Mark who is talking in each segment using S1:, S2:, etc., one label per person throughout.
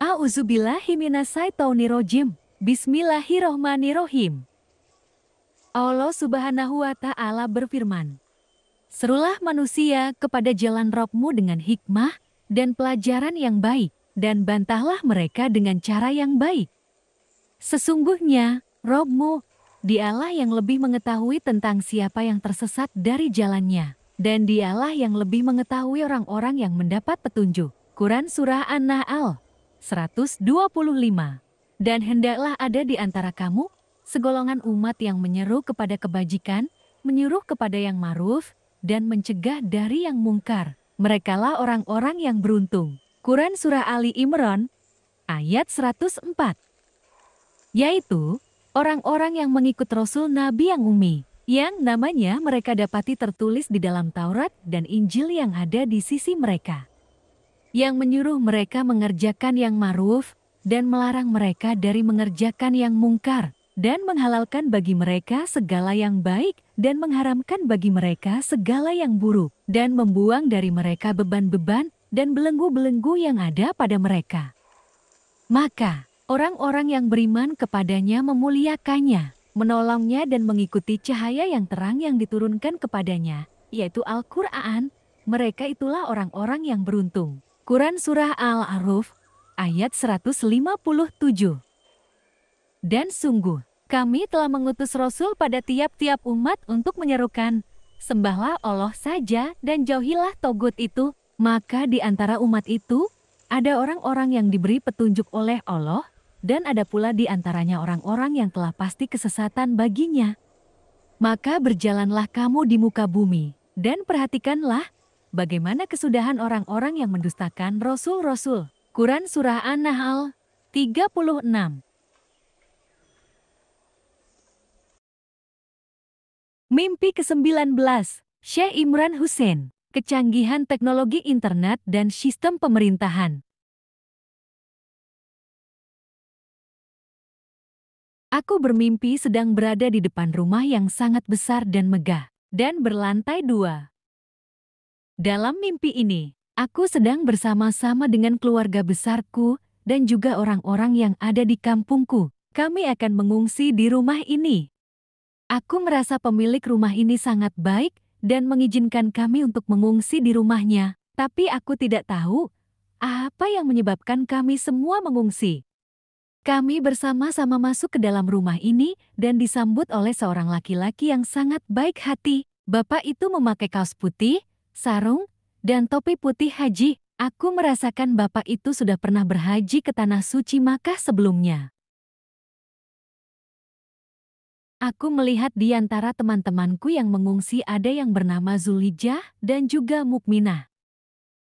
S1: A'udzubillahiminasyaitonirrojim. Bismillahirrohmanirrohim. Allah Subhanahu wa Ta'ala berfirman, "Serulah manusia kepada jalan Rabb-Mu dengan hikmah dan pelajaran yang baik, dan bantahlah mereka dengan cara yang baik. Sesungguhnya, Rabb-Mu, Dialah yang lebih mengetahui tentang siapa yang tersesat dari jalannya, dan Dialah yang lebih mengetahui orang-orang yang mendapat petunjuk." Quran Surah An-Nahl 125. Dan hendaklah ada di antara kamu segolongan umat yang menyeru kepada kebajikan, menyuruh kepada yang ma'ruf, dan mencegah dari yang mungkar. Merekalah orang-orang yang beruntung. Quran Surah Ali Imran ayat 104. Yaitu orang-orang yang mengikut Rasul Nabi yang ummi, yang namanya mereka dapati tertulis di dalam Taurat dan Injil yang ada di sisi mereka, yang menyuruh mereka mengerjakan yang ma'ruf dan melarang mereka dari mengerjakan yang mungkar, dan menghalalkan bagi mereka segala yang baik dan mengharamkan bagi mereka segala yang buruk, dan membuang dari mereka beban-beban dan belenggu-belenggu yang ada pada mereka. Maka orang-orang yang beriman kepadanya memuliakannya, menolongnya dan mengikuti cahaya yang terang yang diturunkan kepadanya, yaitu Al-Quran. Mereka itulah orang-orang yang beruntung. Quran Surah Al-A'raf ayat 157. Dan sungguh, kami telah mengutus Rasul pada tiap-tiap umat untuk menyerukan, sembahlah Allah saja dan jauhilah togut itu. Maka di antara umat itu, ada orang-orang yang diberi petunjuk oleh Allah, dan ada pula di antaranya orang-orang yang telah pasti kesesatan baginya. Maka berjalanlah kamu di muka bumi, dan perhatikanlah bagaimana kesudahan orang-orang yang mendustakan Rasul-Rasul. Quran Surah An-Nahl 36. Mimpi ke-19, Syekh Imran Hussein, kecanggihan teknologi internet dan sistem pemerintahan. Aku bermimpi sedang berada di depan rumah yang sangat besar dan megah, dan berlantai 2. Dalam mimpi ini, aku sedang bersama-sama dengan keluarga besarku dan juga orang-orang yang ada di kampungku. Kami akan mengungsi di rumah ini. Aku merasa pemilik rumah ini sangat baik dan mengizinkan kami untuk mengungsi di rumahnya. Tapi aku tidak tahu apa yang menyebabkan kami semua mengungsi. Kami bersama-sama masuk ke dalam rumah ini dan disambut oleh seorang laki-laki yang sangat baik hati. Bapak itu memakai kaos putih, sarung, dan topi putih haji. Aku merasakan bapak itu sudah pernah berhaji ke Tanah Suci Makkah sebelumnya. Aku melihat di antara teman-temanku yang mengungsi ada yang bernama Zulhijjah dan juga Mukminah.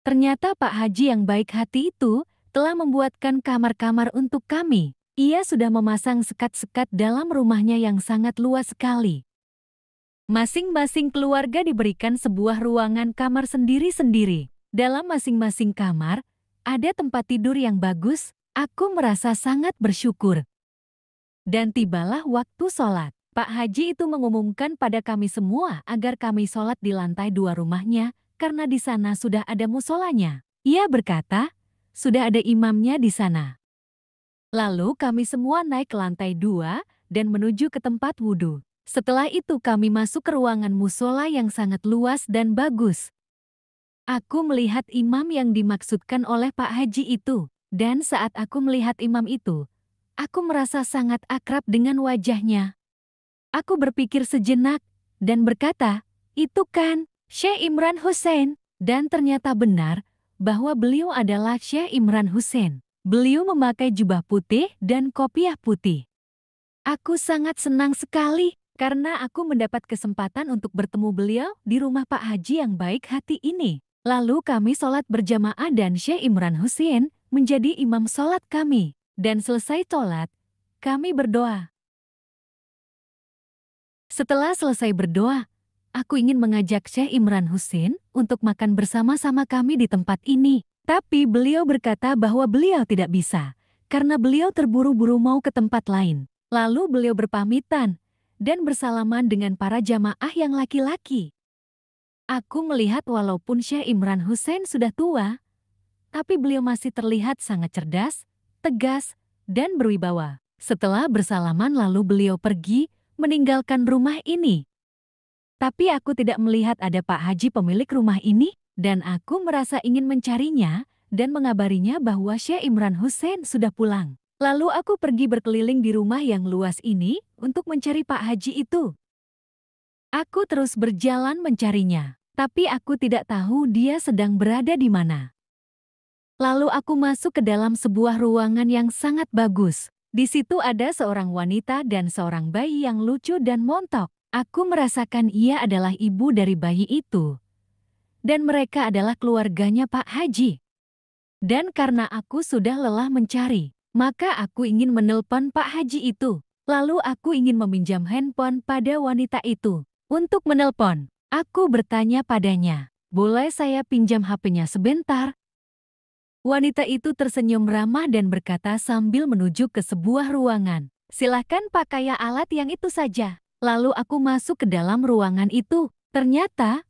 S1: Ternyata Pak Haji yang baik hati itu telah membuatkan kamar-kamar untuk kami. Ia sudah memasang sekat-sekat dalam rumahnya yang sangat luas sekali. Masing-masing keluarga diberikan sebuah ruangan kamar sendiri-sendiri. Dalam masing-masing kamar, ada tempat tidur yang bagus. Aku merasa sangat bersyukur. Dan tibalah waktu sholat. Pak Haji itu mengumumkan pada kami semua agar kami sholat di lantai 2 rumahnya, karena di sana sudah ada musolanya. Ia berkata, sudah ada imamnya di sana. Lalu kami semua naik ke lantai 2 dan menuju ke tempat wudhu. Setelah itu kami masuk ke ruangan musola yang sangat luas dan bagus. Aku melihat imam yang dimaksudkan oleh Pak Haji itu, dan saat aku melihat imam itu, aku merasa sangat akrab dengan wajahnya. Aku berpikir sejenak dan berkata, itu kan Syekh Imran Hussein. Dan ternyata benar bahwa beliau adalah Syekh Imran Hussein. Beliau memakai jubah putih dan kopiah putih. Aku sangat senang sekali karena aku mendapat kesempatan untuk bertemu beliau di rumah Pak Haji yang baik hati ini. Lalu kami sholat berjamaah dan Syekh Imran Hussein menjadi imam sholat kami. Dan selesai sholat, kami berdoa. Setelah selesai berdoa, aku ingin mengajak Syekh Imran Hussein untuk makan bersama-sama kami di tempat ini. Tapi beliau berkata bahwa beliau tidak bisa, karena beliau terburu-buru mau ke tempat lain. Lalu beliau berpamitan dan bersalaman dengan para jamaah yang laki-laki. Aku melihat walaupun Syekh Imran Hussein sudah tua, tapi beliau masih terlihat sangat cerdas tegas, dan berwibawa. Setelah bersalaman lalu beliau pergi, meninggalkan rumah ini. Tapi aku tidak melihat ada Pak Haji pemilik rumah ini, dan aku merasa ingin mencarinya dan mengabarinya bahwa Syekh Imran Hussein sudah pulang. Lalu aku pergi berkeliling di rumah yang luas ini untuk mencari Pak Haji itu. Aku terus berjalan mencarinya, tapi aku tidak tahu dia sedang berada di mana. Lalu aku masuk ke dalam sebuah ruangan yang sangat bagus. Di situ ada seorang wanita dan seorang bayi yang lucu dan montok. Aku merasakan ia adalah ibu dari bayi itu. Dan mereka adalah keluarganya Pak Haji. Dan karena aku sudah lelah mencari, maka aku ingin menelpon Pak Haji itu. Lalu aku ingin meminjam handphone pada wanita itu. Untuk menelpon, aku bertanya padanya, "Boleh saya pinjam HP-nya sebentar?" Wanita itu tersenyum ramah dan berkata sambil menuju ke sebuah ruangan, "Silahkan pakai alat yang itu saja." Lalu aku masuk ke dalam ruangan itu. Ternyata,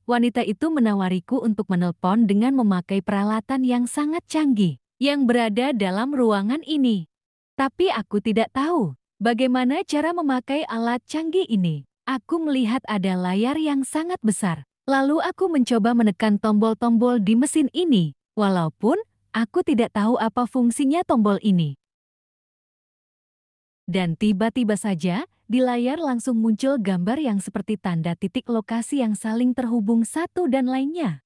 S1: wanita itu menawariku untuk menelpon dengan memakai peralatan yang sangat canggih yang berada dalam ruangan ini. Tapi aku tidak tahu bagaimana cara memakai alat canggih ini. Aku melihat ada layar yang sangat besar. Lalu aku mencoba menekan tombol-tombol di mesin ini, walaupun aku tidak tahu apa fungsinya tombol ini. Dan tiba-tiba saja, di layar langsung muncul gambar yang seperti tanda titik lokasi yang saling terhubung satu dan lainnya.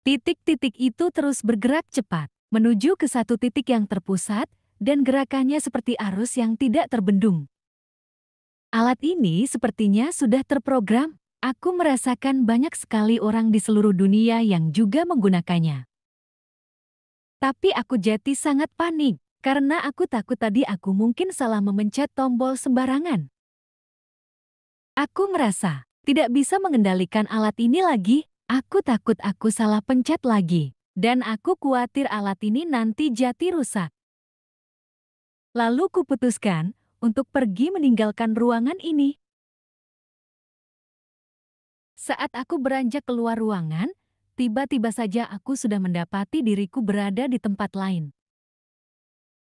S1: Titik-titik itu terus bergerak cepat, menuju ke satu titik yang terpusat, dan gerakannya seperti arus yang tidak terbendung. Alat ini sepertinya sudah terprogram. Aku merasakan banyak sekali orang di seluruh dunia yang juga menggunakannya. Tapi aku jadi sangat panik. Karena aku takut tadi aku mungkin salah memencet tombol sembarangan. Aku merasa tidak bisa mengendalikan alat ini lagi. Aku takut aku salah pencet lagi. Dan aku khawatir alat ini nanti jadi rusak. Lalu kuputuskan untuk pergi meninggalkan ruangan ini. Saat aku beranjak keluar ruangan, tiba-tiba saja aku sudah mendapati diriku berada di tempat lain.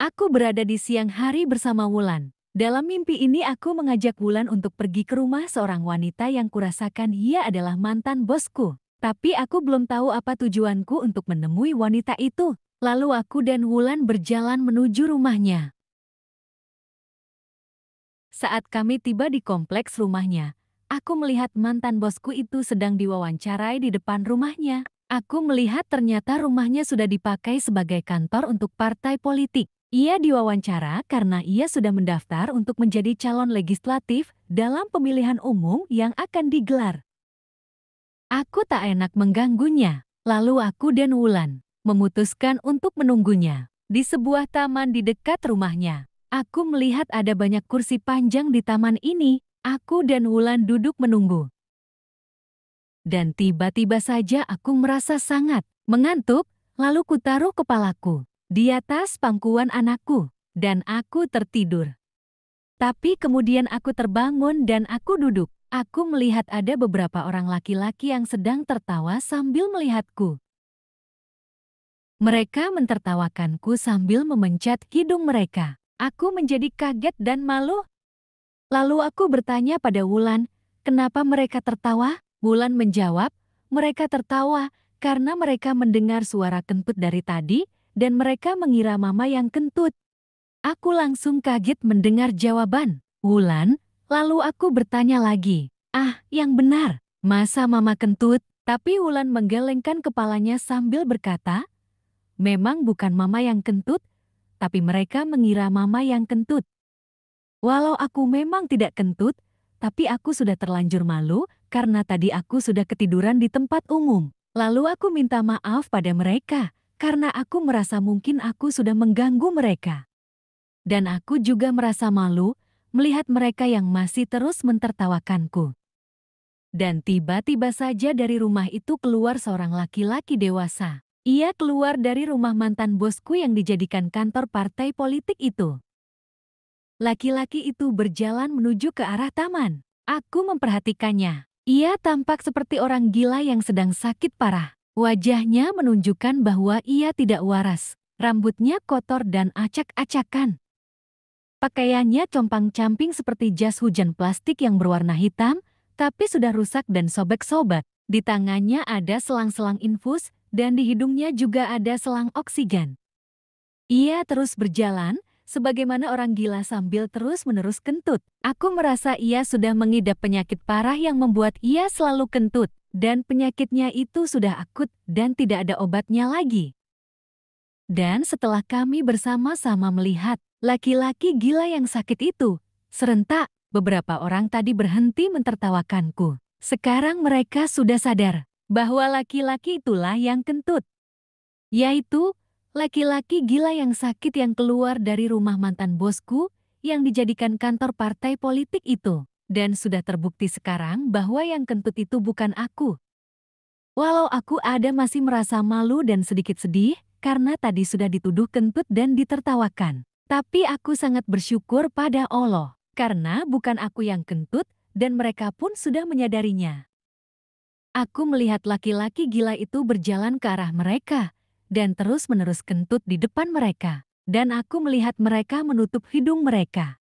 S1: Aku berada di siang hari bersama Wulan. Dalam mimpi ini aku mengajak Wulan untuk pergi ke rumah seorang wanita yang kurasakan ia adalah mantan bosku. Tapi aku belum tahu apa tujuanku untuk menemui wanita itu. Lalu aku dan Wulan berjalan menuju rumahnya. Saat kami tiba di kompleks rumahnya, aku melihat mantan bosku itu sedang diwawancarai di depan rumahnya. Aku melihat ternyata rumahnya sudah dipakai sebagai kantor untuk partai politik. Ia diwawancara karena ia sudah mendaftar untuk menjadi calon legislatif dalam pemilihan umum yang akan digelar. Aku tak enak mengganggunya, lalu aku dan Wulan memutuskan untuk menunggunya. Di sebuah taman di dekat rumahnya, aku melihat ada banyak kursi panjang di taman ini. Aku dan Wulan duduk menunggu. Dan tiba-tiba saja aku merasa sangat mengantuk, lalu kutaruh kepalaku di atas pangkuan anakku, dan aku tertidur. Tapi kemudian aku terbangun dan aku duduk. Aku melihat ada beberapa orang laki-laki yang sedang tertawa sambil melihatku. Mereka mentertawakanku sambil memencet hidung mereka. Aku menjadi kaget dan malu. Lalu aku bertanya pada Wulan, kenapa mereka tertawa? Wulan menjawab, mereka tertawa karena mereka mendengar suara kentut dari tadi, dan mereka mengira mama yang kentut. Aku langsung kaget mendengar jawaban Wulan, lalu aku bertanya lagi, yang benar, masa mama kentut? Tapi Wulan menggelengkan kepalanya sambil berkata, memang bukan mama yang kentut, tapi mereka mengira mama yang kentut. Walau aku memang tidak kentut, tapi aku sudah terlanjur malu karena tadi aku sudah ketiduran di tempat umum. Lalu aku minta maaf pada mereka. Karena aku merasa mungkin aku sudah mengganggu mereka. Dan aku juga merasa malu melihat mereka yang masih terus mentertawakanku. Dan tiba-tiba saja dari rumah itu keluar seorang laki-laki dewasa. Ia keluar dari rumah mantan bosku yang dijadikan kantor partai politik itu. Laki-laki itu berjalan menuju ke arah taman. Aku memperhatikannya. Ia tampak seperti orang gila yang sedang sakit parah. Wajahnya menunjukkan bahwa ia tidak waras. Rambutnya kotor dan acak-acakan. Pakaiannya compang-camping seperti jas hujan plastik yang berwarna hitam, tapi sudah rusak dan sobek-sobek. Di tangannya ada selang-selang infus, dan di hidungnya juga ada selang oksigen. Ia terus berjalan, sebagaimana orang gila sambil terus-menerus kentut. Aku merasa ia sudah mengidap penyakit parah yang membuat ia selalu kentut, dan penyakitnya itu sudah akut dan tidak ada obatnya lagi. Dan setelah kami bersama-sama melihat laki-laki gila yang sakit itu, serentak beberapa orang tadi berhenti mentertawakanku. Sekarang mereka sudah sadar bahwa laki-laki itulah yang kentut, yaitu laki-laki gila yang sakit yang keluar dari rumah mantan bosku yang dijadikan kantor partai politik itu. Dan sudah terbukti sekarang bahwa yang kentut itu bukan aku. Walau aku masih merasa malu dan sedikit sedih karena tadi sudah dituduh kentut dan ditertawakan. Tapi aku sangat bersyukur pada Allah karena bukan aku yang kentut dan mereka pun sudah menyadarinya. Aku melihat laki-laki gila itu berjalan ke arah mereka dan terus-menerus kentut di depan mereka. Dan aku melihat mereka menutup hidung mereka.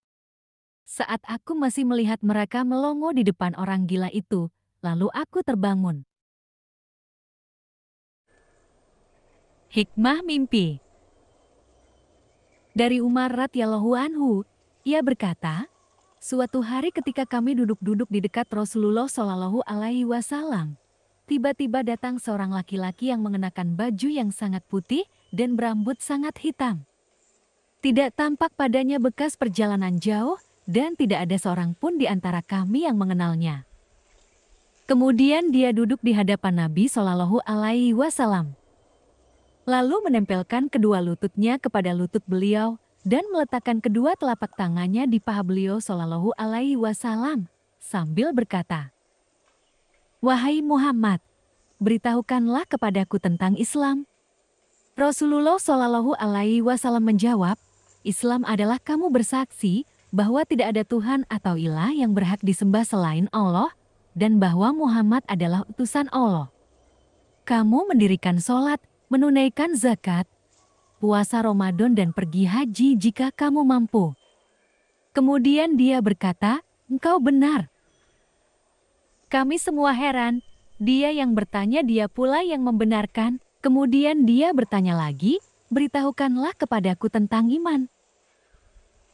S1: Saat aku masih melihat mereka melongo di depan orang gila itu, lalu aku terbangun. Hikmah mimpi. Dari Umar radhiyallahu anhu, ia berkata, suatu hari ketika kami duduk-duduk di dekat Rasulullah Shallallahu Alaihi Wasallam, tiba-tiba datang seorang laki-laki yang mengenakan baju yang sangat putih dan berambut sangat hitam. Tidak tampak padanya bekas perjalanan jauh dan tidak ada seorang pun di antara kami yang mengenalnya. Kemudian dia duduk di hadapan Nabi Shallallahu Alaihi Wasallam. Lalu menempelkan kedua lututnya kepada lutut beliau dan meletakkan kedua telapak tangannya di paha beliau Shallallahu Alaihi Wasallam sambil berkata, "Wahai Muhammad, beritahukanlah kepadaku tentang Islam." Rasulullah Shallallahu Alaihi Wasallam menjawab, "Islam adalah kamu bersaksi bahwa tidak ada Tuhan atau ilah yang berhak disembah selain Allah dan bahwa Muhammad adalah utusan Allah. Kamu mendirikan sholat, menunaikan zakat, puasa Ramadan dan pergi haji jika kamu mampu." Kemudian dia berkata, "Engkau benar." Kami semua heran, dia yang bertanya dia pula yang membenarkan. Kemudian dia bertanya lagi, "Beritahukanlah kepadaku tentang iman."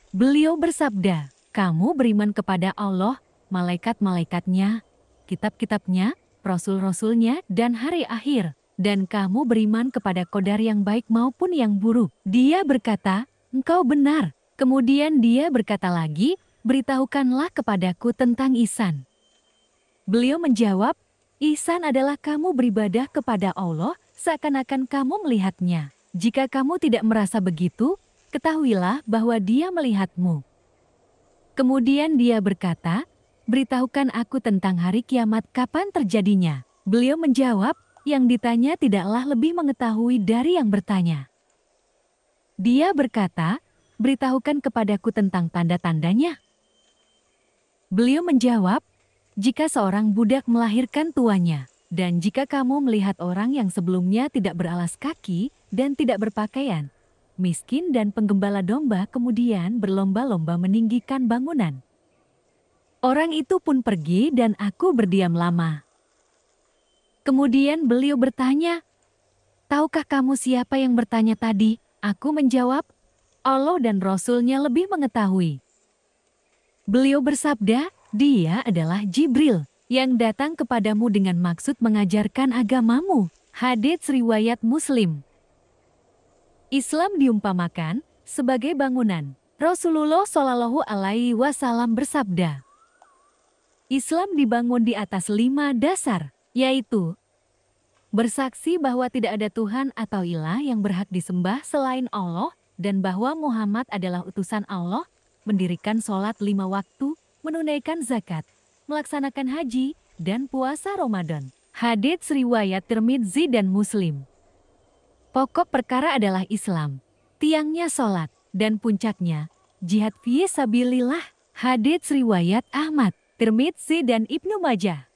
S1: Beliau bersabda, "Kamu beriman kepada Allah, malaikat-malaikatnya, kitab-kitabnya, rasul-rasulnya dan hari akhir. Dan kamu beriman kepada qadar yang baik maupun yang buruk." Dia berkata, "Engkau benar." Kemudian dia berkata lagi, "Beritahukanlah kepadaku tentang ihsan." Beliau menjawab, "Ihsan adalah kamu beribadah kepada Allah seakan-akan kamu melihatnya. Jika kamu tidak merasa begitu, ketahuilah bahwa Dia melihatmu." Kemudian dia berkata, "Beritahukan aku tentang hari kiamat kapan terjadinya." Beliau menjawab, yang ditanya tidaklah lebih mengetahui dari yang bertanya. Dia berkata, "Beritahukan kepadaku tentang tanda-tandanya." Beliau menjawab, "Jika seorang budak melahirkan tuanya, dan jika kamu melihat orang yang sebelumnya tidak beralas kaki dan tidak berpakaian, miskin dan penggembala domba kemudian berlomba-lomba meninggikan bangunan. Orang itu pun pergi dan aku berdiam lama." Kemudian beliau bertanya, "Tahukah kamu siapa yang bertanya tadi?" Aku menjawab, "Allah dan Rasul-Nya lebih mengetahui." Beliau bersabda, "Dia adalah Jibril yang datang kepadamu dengan maksud mengajarkan agamamu." Hadits riwayat Muslim. Islam diumpamakan sebagai bangunan. Rasulullah Shallallahu Alaihi Wasallam bersabda, Islam dibangun di atas 5 dasar, yaitu bersaksi bahwa tidak ada Tuhan atau ilah yang berhak disembah selain Allah dan bahwa Muhammad adalah utusan Allah, mendirikan sholat 5 waktu, menunaikan zakat, melaksanakan haji, dan puasa Ramadan. Hadits riwayat Tirmidzi dan Muslim. Pokok perkara adalah Islam, tiangnya sholat, dan puncaknya jihad fi sabilillah. Hadits riwayat Ahmad, Tirmidzi dan Ibnu Majah.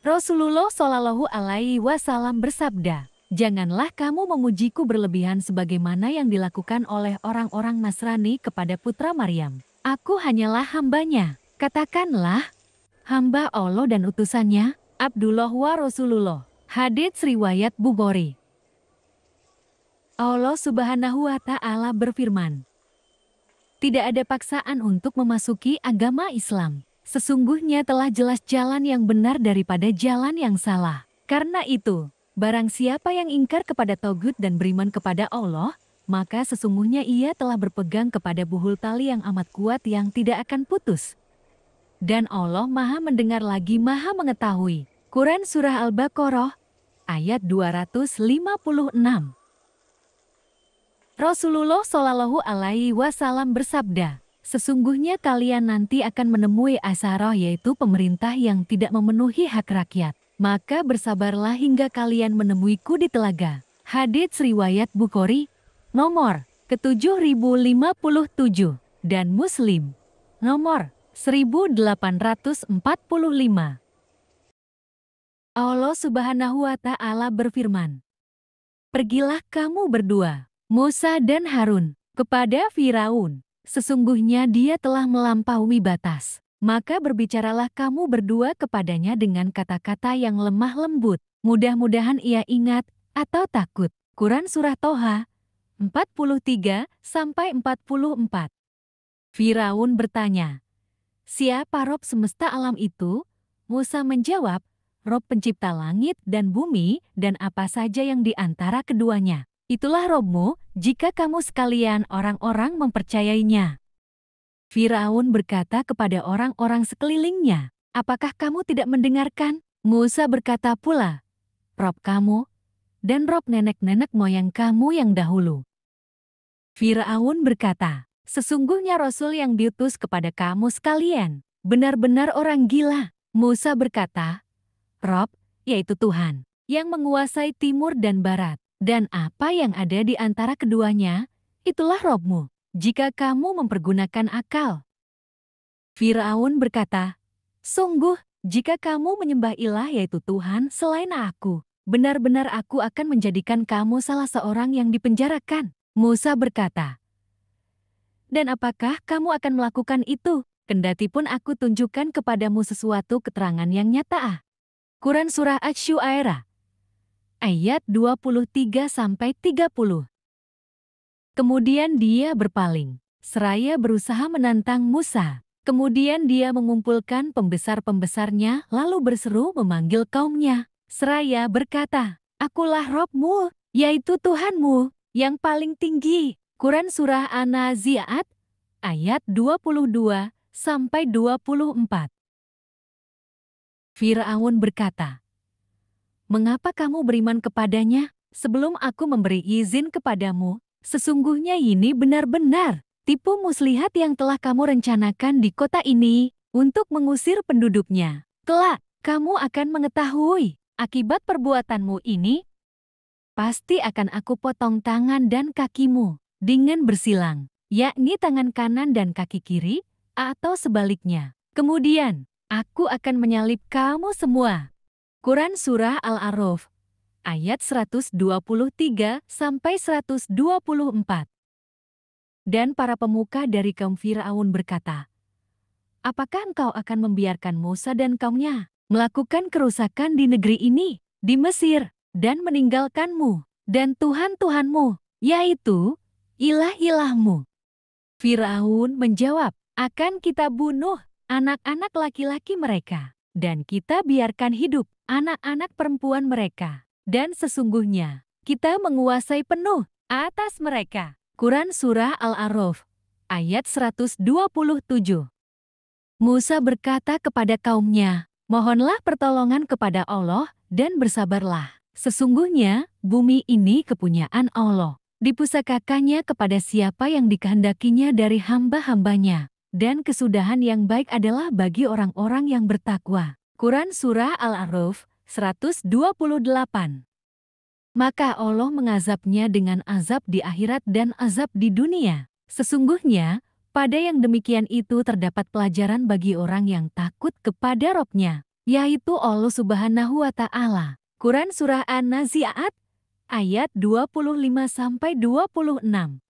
S1: Rasulullah Shallallahu Alaihi Wasallam bersabda, Janganlah kamu memujiku berlebihan sebagaimana yang dilakukan oleh orang-orang Nasrani kepada putra Maryam. Aku hanyalah hambanya. Katakanlah, hamba Allah dan utusannya, Abdullah wa Rasulullah. Hadits riwayat Bukhari. Allah Subhanahu wa Ta'ala berfirman, tidak ada paksaan untuk memasuki agama Islam. Sesungguhnya telah jelas jalan yang benar daripada jalan yang salah. Karena itu, barang siapa yang ingkar kepada Togut dan beriman kepada Allah, maka sesungguhnya ia telah berpegang kepada buhul tali yang amat kuat yang tidak akan putus. Dan Allah Maha mendengar lagi Maha mengetahui. Quran Surah Al-Baqarah, ayat 256. Rasulullah Shallallahu Alaihi Wasallam bersabda, sesungguhnya kalian nanti akan menemui asarah yaitu pemerintah yang tidak memenuhi hak rakyat. Maka bersabarlah hingga kalian menemuiku di telaga. Hadits riwayat Bukhari, nomor ke-7057 dan Muslim, nomor 1845. Allah Subhanahu wa Ta'ala berfirman, pergilah kamu berdua, Musa dan Harun, kepada Firaun. Sesungguhnya dia telah melampaui batas. Maka berbicaralah kamu berdua kepadanya dengan kata-kata yang lemah lembut. Mudah-mudahan ia ingat atau takut. Quran Surah Toha 43-44. Firaun bertanya, siapa Rob semesta alam itu? Musa menjawab, Rob pencipta langit dan bumi dan apa saja yang di antara keduanya. Itulah Robmu, jika kamu sekalian orang-orang mempercayainya. Firaun berkata kepada orang-orang sekelilingnya, apakah kamu tidak mendengarkan? Musa berkata pula, Rob kamu, dan Rob nenek-nenek moyang kamu yang dahulu. Firaun berkata, sesungguhnya Rasul yang diutus kepada kamu sekalian, benar-benar orang gila. Musa berkata, Rob, yaitu Tuhan, yang menguasai timur dan barat. Dan apa yang ada di antara keduanya, itulah Robmu, jika kamu mempergunakan akal. Firaun berkata, sungguh, jika kamu menyembah ilah yaitu Tuhan selain aku, benar-benar aku akan menjadikan kamu salah seorang yang dipenjarakan. Musa berkata, dan apakah kamu akan melakukan itu, kendati pun aku tunjukkan kepadamu sesuatu keterangan yang nyata. Quran Surah Asy-Syu'ara ayat 23-30. Kemudian dia berpaling, seraya berusaha menantang Musa. Kemudian dia mengumpulkan pembesar-pembesarnya lalu berseru memanggil kaumnya. Seraya berkata, akulah Robmu, yaitu Tuhanmu, yang paling tinggi. Quran Surah An-Nazi'at ayat 22-24. Firaun berkata, mengapa kamu beriman kepadanya sebelum aku memberi izin kepadamu? Sesungguhnya ini benar-benar tipu muslihat yang telah kamu rencanakan di kota ini untuk mengusir penduduknya. Kelak, kamu akan mengetahui akibat perbuatanmu ini. Pasti akan aku potong tangan dan kakimu dengan bersilang, yakni tangan kanan dan kaki kiri, atau sebaliknya. Kemudian, aku akan menyalib kamu semua. Quran Surah Al-A'raf, ayat 123-124. Dan para pemuka dari kaum Firaun berkata, apakah engkau akan membiarkan Musa dan kaumnya melakukan kerusakan di negeri ini, di Mesir, dan meninggalkanmu, dan Tuhan-Tuhanmu, yaitu ilah-ilahmu? Firaun menjawab, akan kita bunuh anak-anak laki-laki mereka, dan kita biarkan hidup anak-anak perempuan mereka. Dan sesungguhnya, kita menguasai penuh atas mereka. Quran Surah Al-A'raf, ayat 127. Musa berkata kepada kaumnya, mohonlah pertolongan kepada Allah dan bersabarlah. Sesungguhnya, bumi ini kepunyaan Allah. Dipusakakannya kepada siapa yang dikehendakinya dari hamba-hambanya. Dan kesudahan yang baik adalah bagi orang-orang yang bertakwa. Quran Surah Al-A'raf 128. Maka Allah mengazabnya dengan azab di akhirat dan azab di dunia. Sesungguhnya, pada yang demikian itu terdapat pelajaran bagi orang yang takut kepada Robnya, yaitu Allah Subhanahu wa Ta'ala. Quran Surah An-Nazi'at Ayat 25-26.